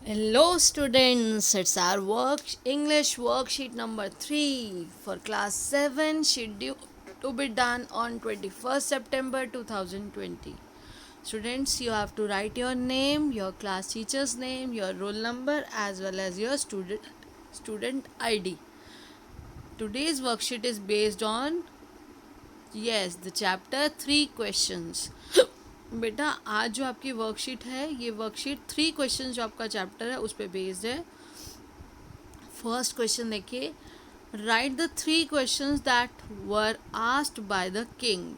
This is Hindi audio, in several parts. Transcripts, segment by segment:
Hello students, it's our English worksheet number 3 for class 7 scheduled to be done on 21st September 2020. Students, you have to write your name, your class teacher's name, your roll number as well as your student ID. Today's worksheet is based on the chapter 3 questions. बेटा आज जो आपकी वर्कशीट है ये वर्कशीट 3 क्वेश्चन जो आपका चैप्टर है उस पर बेस्ड है. फर्स्ट क्वेश्चन देखिए, right the 3 questions that were asked by the king.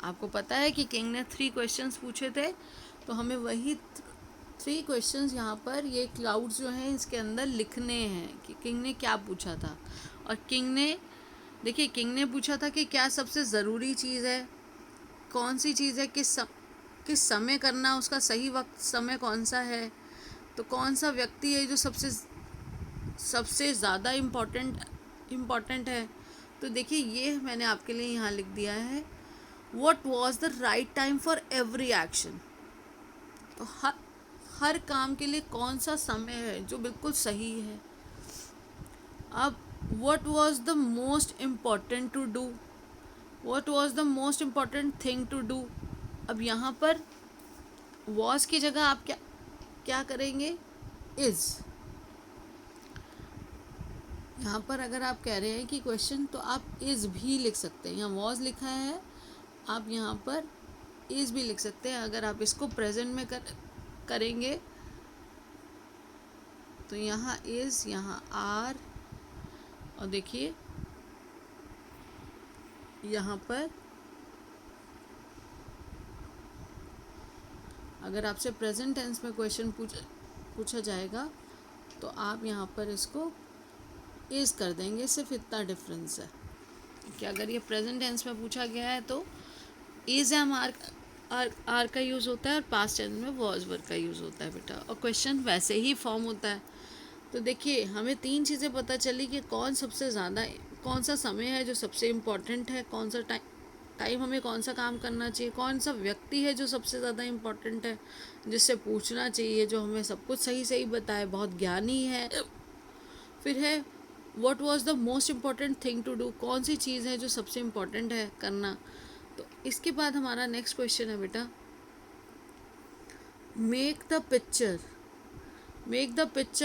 आपको पता है कि किंग ने 3 क्वेश्चंस पूछे थे, तो हमें वही 3 क्वेश्चंस यहाँ पर ये क्लाउड्स जो हैं इसके अंदर लिखने हैं कि किंग ने क्या पूछा था. और किंग ने पूछा था कि क्या सबसे ज़रूरी चीज़ है, कौन सी चीज़ है, किस समय करना, उसका सही वक्त समय कौन सा है, तो कौन सा व्यक्ति है जो सबसे ज़्यादा इम्पोर्टेंट है. तो देखिए ये मैंने आपके लिए यहाँ लिख दिया है, what was the right time for every action. तो हर काम के लिए कौन सा समय है जो बिल्कुल सही है. अब what was the most important to do, what was the most important thing to do. अब यहाँ पर वॉज की जगह आप क्या करेंगे, इज़. यहाँ पर अगर आप कह रहे हैं कि क्वेश्चन, तो आप इज़ भी लिख सकते हैं. यहाँ वॉज लिखा है, आप यहाँ पर इज़ भी लिख सकते हैं. अगर आप इसको प्रेजेंट में करेंगे तो यहाँ इज़, यहाँ आर, और देखिए यहाँ पर अगर आपसे प्रेजेंट टेंस में क्वेश्चन पूछा जाएगा तो आप यहाँ पर इसको इज़ कर देंगे. सिर्फ इतना डिफरेंस है कि अगर ये प्रेजेंट टेंस में पूछा गया है तो इज़ एम आर का यूज़ होता है और पास्ट टेंस में वॉज वर का यूज़ होता है बेटा, और क्वेश्चन वैसे ही फॉर्म होता है. तो देखिए हमें 3 चीज़ें पता चली कि कौन सा समय है जो सबसे इम्पोर्टेंट है, कौन सा टाइम हमें कौन सा काम करना चाहिए, कौन सा व्यक्ति है जो सबसे ज़्यादा इम्पोर्टेंट है, जिससे पूछना चाहिए, जो हमें सब कुछ सही सही बताए, बहुत ज्ञानी है. फिर है what was the most important thing to do, कौन सी चीज़ है जो सबसे इम्पॉर्टेंट है करना. तो इसके बाद हमारा नेक्स्ट क्वेश्चन है बेटा, make the picture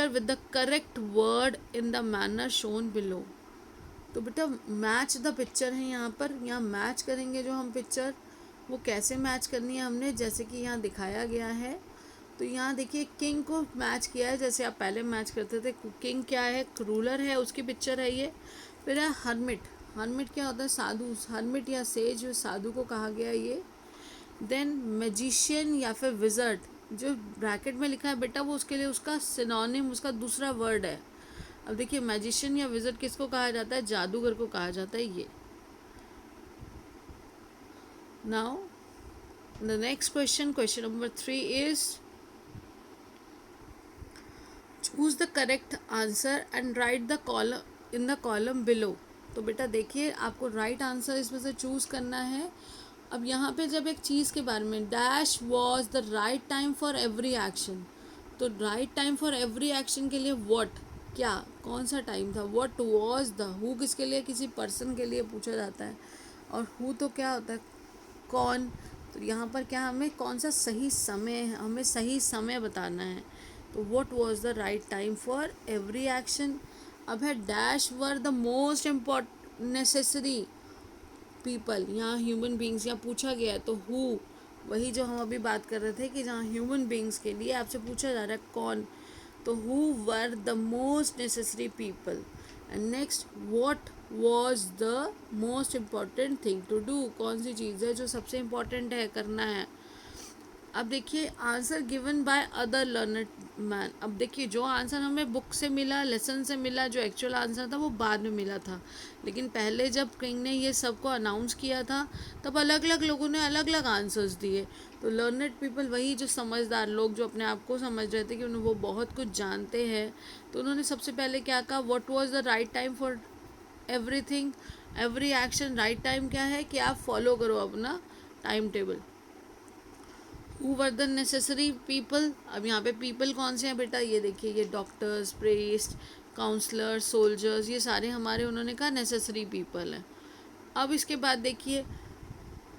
with the correct word in the manner shown below. तो बेटा मैच द पिक्चर है, यहाँ मैच करेंगे जो हम पिक्चर, वो कैसे मैच करनी है हमने, जैसे कि यहाँ दिखाया गया है. तो यहाँ देखिए किंग को मैच किया है जैसे आप पहले मैच करते थे. किंग क्या है, रूलर है, उसकी पिक्चर है ये. फिर है हर्मिट क्या होता है, साधु. हर्मिट या सेज, साधु को कहा गया ये. देन मैजिशियन या फिर विजर्ड, जो ब्रैकेट में लिखा है बेटा वो उसके लिए उसका सिनोनिम, उसका दूसरा वर्ड है. अब देखिए मैजिशियन या विजर्ड किसको कहा जाता है, जादूगर को कहा जाता है ये. Now the next question number 3 is choose the correct answer and right the column in the column below. तो बेटा देखिए आपको राइट आंसर इसमें से चूज करना है. अब यहाँ पे जब एक चीज़ के बारे में, dash was the right time for every action, तो right time for every action के लिए व्हाट, क्या, कौन सा टाइम था. व्हाट वॉज द, हु किसके लिए, किसी पर्सन के लिए पूछा जाता है, और हु तो क्या होता है, कौन. तो यहाँ पर क्या हमें कौन सा सही समय है, हमें सही समय बताना है. तो what was the right time for every action. अब है dash were the most important necessary people, यहाँ ह्यूमन बींग्स यहाँ पूछा गया है. तो हु, वही जो हम अभी बात कर रहे थे कि जहाँ ह्यूमन बींग्स के लिए आपसे पूछा जा रहा है कौन, तो who were the most necessary people. And next what was the most important thing to do, कौन सी चीज़ है जो सबसे इम्पॉर्टेंट है करना है. अब देखिए answer given by other learned man. अब देखिए जो आंसर हमें बुक से मिला, लेसन से मिला, जो एक्चुअल आंसर था वो बाद में मिला था. लेकिन पहले जब किंग ने ये सबको अनाउंस किया था तब अलग अलग लोगों ने अलग अलग आंसर्स दिए. तो लर्नड पीपल, वही जो समझदार लोग जो अपने आप को समझ रहे थे कि उन्हें वो बहुत कुछ जानते हैं, तो उन्होंने सबसे पहले क्या कहा, what was the right time for everything, every action. Right time क्या है कि आप फॉलो करो अपना time table. Who were the necessary people. अब यहाँ पे पीपल कौन से हैं बेटा, ये देखिए, ये डॉक्टर्स, प्रीस्ट, काउंसलर, सोल्जर्स, ये सारे हमारे उन्होंने कहा नेसेसरी पीपल हैं। अब इसके बाद देखिए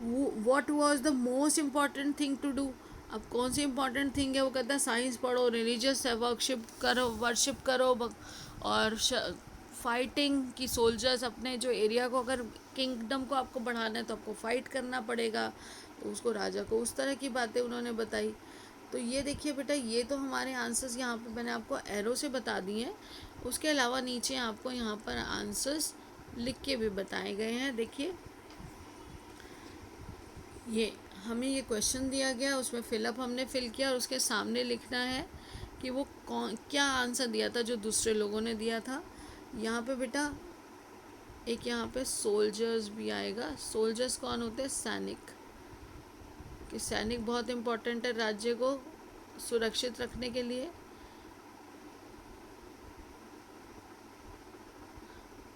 what was the most important thing to do. अब कौन सी इंपॉर्टेंट थिंग है, वो कहता है साइंस पढ़ो, रिलीजियस वर्शिप करो और फाइटिंग की सोल्जर्स अपने जो एरिया को, अगर किंगडम को आपको बढ़ाना है तो आपको फाइट करना पड़ेगा। तो उसको राजा को उस तरह की बातें उन्होंने बताई। तो ये देखिए बेटा, ये तो हमारे आंसर्स यहाँ पे मैंने आपको एरो से बता दिए हैं। उसके अलावा नीचे आपको यहाँ पर आंसर्स लिख के भी बताए गए हैं। देखिए ये हमें ये क्वेश्चन दिया गया, उसमें फिलअप हमने फिल किया और उसके सामने लिखना है कि वो कौन क्या आंसर दिया था जो दूसरे लोगों ने दिया था। यहाँ पे बेटा एक यहाँ पे सोल्जर्स भी आएगा। सोल्जर्स कौन होते हैं, सैनिक। कि सैनिक बहुत इम्पोर्टेंट है राज्य को सुरक्षित रखने के लिए।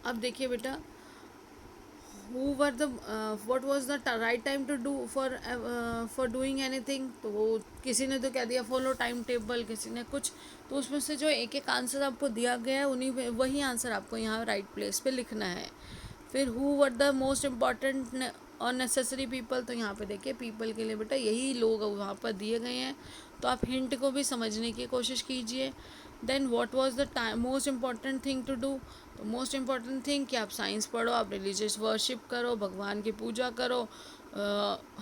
अब देखिए बेटा, who were the what was the right time to do for doing anything। तो वो किसी ने तो क्या दिया, फॉलो टाइम टेबल, किसी ने कुछ। तो उसमें से जो एक एक आंसर आपको दिया गया है उन्हीं वही आंसर आपको यहाँ राइट प्लेस पे लिखना है। फिर who were the most important और नेसेसरी पीपल। तो यहाँ पे देखिए पीपल के लिए बेटा यही लोग वहाँ पर दिए गए हैं, तो आप हिंट को भी समझने की कोशिश कीजिए। Then what was the most important thing to do. तो मोस्ट इम्पॉर्टेंट थिंग कि आप साइंस पढ़ो, आप रिलीजियस वर्शिप करो, भगवान की पूजा करो,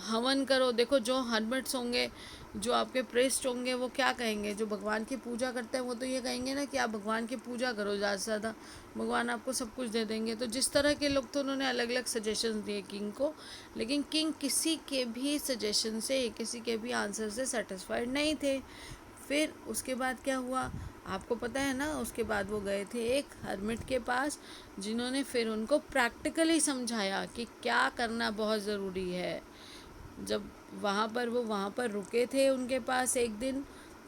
हवन करो। देखो जो हर्मिट्स होंगे, जो आपके प्रेस्ट होंगे, वो क्या कहेंगे, जो भगवान की पूजा करते हैं वो तो ये कहेंगे ना कि आप भगवान की पूजा करो ज़्यादा से ज़्यादा, भगवान आपको सब कुछ दे देंगे। तो जिस तरह के लोग, तो उन्होंने अलग अलग सजेशंस दिए किंग को, लेकिन किंग किसी के भी सजेशन से, किसी के भी आंसर से सेटिस्फाइड नहीं थे। फिर उसके बाद क्या हुआ आपको पता है ना, उसके बाद वो गए थे एक हर्मिट के पास, जिन्होंने फिर उनको प्रैक्टिकली समझाया कि क्या करना बहुत ज़रूरी है। जब वहाँ पर रुके थे उनके पास एक दिन,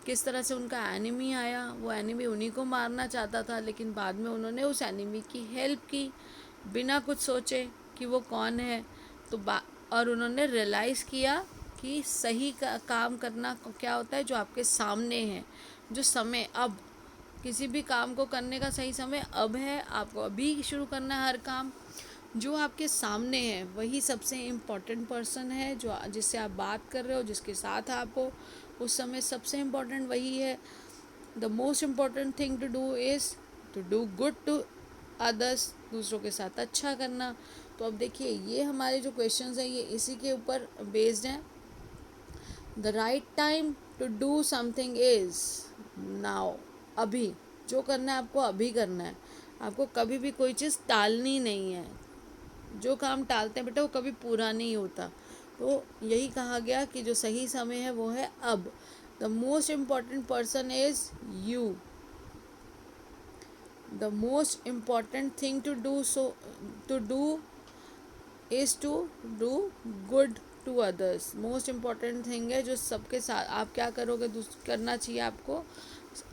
किस तरह से उनका एनिमी आया, वो एनिमी उन्हीं को मारना चाहता था, लेकिन बाद में उन्होंने उस एनिमी की हेल्प की बिना कुछ सोचे कि वो कौन है। तो और उन्होंने रियलाइज़ किया कि सही काम करना क्या होता है, जो आपके सामने है, जो समय, अब किसी भी काम को करने का सही समय अब है, आपको अभी शुरू करना है हर काम। जो आपके सामने है वही सबसे इम्पोर्टेंट पर्सन है, जो जिससे आप बात कर रहे हो, जिसके साथ आप हो, उस समय सबसे इम्पोर्टेंट वही है। The most important thing to do is to do good to others, दूसरों के साथ अच्छा करना। तो अब देखिए ये हमारे जो क्वेश्चंस हैं ये इसी के ऊपर बेस्ड हैं। The right time to do something is now, अभी जो करना है आपको अभी करना है, आपको कभी भी कोई चीज़ टालनी नहीं है। जो काम टालते हैं बेटा वो कभी पूरा नहीं होता। तो यही कहा गया कि जो सही समय है वो है अब। The most important person is you. The most important thing to do to do is to do good to others. Most important thing है जो सबके साथ आप क्या करोगे, करना चाहिए आपको,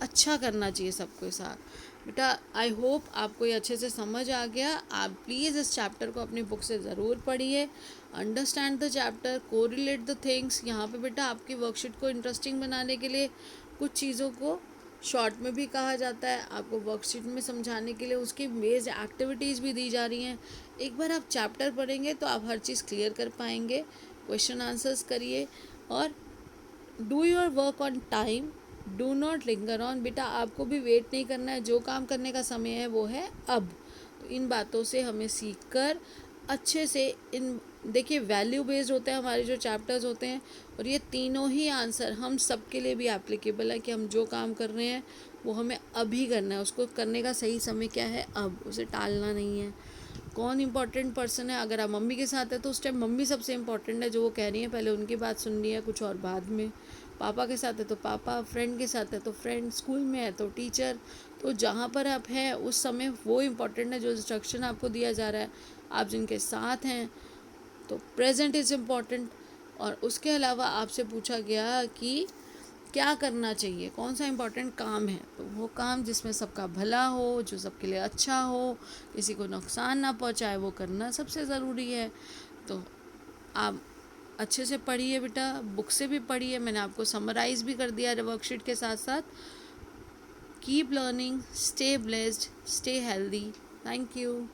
अच्छा करना चाहिए सबके साथ। बेटा आई होप आपको ये अच्छे से समझ आ गया। आप प्लीज़ इस चैप्टर को अपनी बुक से ज़रूर पढ़िए, understand the chapter, correlate the things. यहाँ पे बेटा आपकी वर्कशीट को इंटरेस्टिंग बनाने के लिए कुछ चीज़ों को शॉर्ट में भी कहा जाता है, आपको वर्कशीट में समझाने के लिए उसकी बेस्ड एक्टिविटीज़ भी दी जा रही हैं। एक बार आप चैप्टर पढ़ेंगे तो आप हर चीज़ क्लियर कर पाएंगे। क्वेश्चन आंसर्स करिए और do your work on time, do not linger on. बेटा आपको भी वेट नहीं करना है, जो काम करने का समय है वो है अब। तो इन बातों से हमें सीख कर अच्छे से इन, देखिए वैल्यू बेस्ड होते हैं हमारे जो चैप्टर्स होते हैं, और ये तीनों ही आंसर हम सब के लिए भी एप्लीकेबल है कि हम जो काम कर रहे हैं वो हमें अभी करना है, उसको करने का सही समय क्या है अब, उसे टालना नहीं है। कौन इंपॉर्टेंट पर्सन है, अगर आप मम्मी के साथ है तो उस टाइम मम्मी सबसे इम्पॉर्टेंट है, जो वो कह रही है पहले उनकी बात सुननी है, कुछ और बाद में। पापा के साथ है तो पापा, फ्रेंड के साथ है तो फ्रेंड, स्कूल में है तो टीचर। तो जहाँ पर आप हैं उस समय वो इम्पॉर्टेंट है जो इंस्ट्रक्शन आपको दिया जा रहा है, आप जिनके साथ हैं। तो प्रेजेंट इज़ इम्पॉर्टेंट। और उसके अलावा आपसे पूछा गया कि क्या करना चाहिए, कौन सा इम्पोर्टेंट काम है, तो वो काम जिसमें सबका भला हो, जो सबके लिए अच्छा हो, किसी को नुकसान ना पहुंचाए, वो करना सबसे ज़रूरी है। तो आप अच्छे से पढ़िए बेटा, बुक से भी पढ़िए, मैंने आपको समराइज़ भी कर दिया वर्कशीट के साथ साथ. Keep learning, stay blessed, stay healthy. Thank you.